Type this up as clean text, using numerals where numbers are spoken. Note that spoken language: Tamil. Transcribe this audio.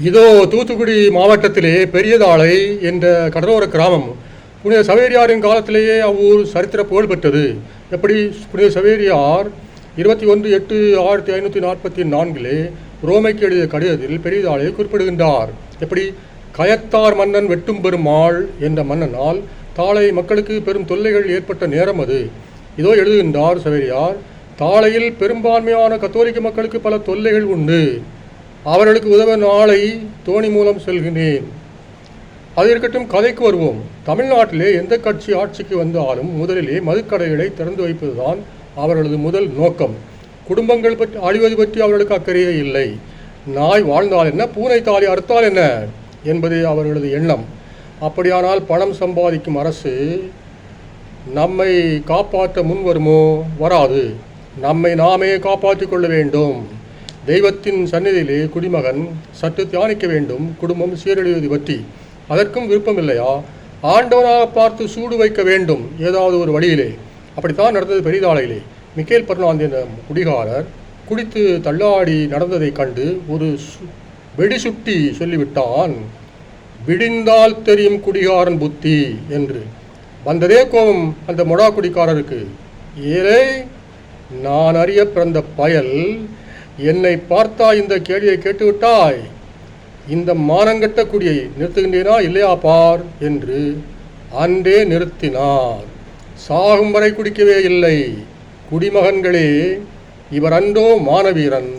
இதோ தூத்துக்குடி மாவட்டத்திலே பெரியதாளை என்ற கடலோர கிராமம். புனித சவேரியாரின் காலத்திலேயே அவ்வூர் சரித்திர புகழ் பெற்றது. எப்படி புனித சவேரியார் 21/8/1544 ரோமைக்கு எழுதிய கடிதத்தில் பெரியதாளை குறிப்பிடுகின்றார். எப்படி கயத்தார் மன்னன் வெட்டும் பெருமாள் என்ற மன்னனால் தாளை மக்களுக்கு பெரும் தொல்லைகள் ஏற்பட்ட நேரம் அது. இதோ எழுதுகின்றார் சவேரியார், தாளையில் பெரும்பான்மையான கத்தோலிக்க மக்களுக்கு பல தொல்லைகள் உண்டு. அவர்களுக்கு உதவ நாளை தோணி மூலம் செல்கிறேன். அது இருக்கட்டும், கதைக்கு வருவோம். தமிழ்நாட்டிலே எந்த கட்சி ஆட்சிக்கு வந்தாலும் முதலிலே மதுக்கடைகளை திறந்து வைப்பதுதான் அவர்களது முதல் நோக்கம். குடும்பங்கள் பற்றி அழிவது பற்றி அவர்களுக்கு அக்கறையே இல்லை. நாய் வாழ்ந்தால் என்ன, பூனை தாலி அறுத்தால் என்ன என்பதே அவர்களது எண்ணம். அப்படியானால் பணம் சம்பாதிக்கும் அரசு நம்மை காப்பாற்ற முன் வருமோ? வராது. நம்மை நாமே காப்பாற்றிக் கொள்ள வேண்டும். தெய்வத்தின் சந்நிதியிலே குடிமகன் சற்று தியானிக்க வேண்டும். குடும்பம் சீரழிவது பற்றி அதற்கும் விருப்பம் இல்லையா? ஆண்டவனாக பார்த்து சூடு வைக்க வேண்டும் ஏதாவது ஒரு வழியிலே. அப்படித்தான் நடந்தது பெரிதாளையிலே. மிக்கேல் பெர்னாந்து என்ற குடிகாரர் குடித்து தள்ளாடி நடந்ததை கண்டு ஒரு வெடி சுட்டி சொல்லிவிட்டான், விடிந்தால் தெரியும் குடிகாரன் புத்தி என்று. வந்ததே கோபம் அந்த மொடா குடிக்காரருக்கு. ஏலே, நான் அறிய பிறந்த பயல், என்னை பார்த்தா இந்த கேள்வியை கேட்டுவிட்டாய். இந்த மானங்கட்ட குடியை நிறுத்துகின்றேனா இல்லையா பார் என்று அன்றே நிறுத்தினார். சாகும் வரை குடிக்கவே இல்லை. குடிமகன்களே, இவர் அன்றோ மானவீரன்.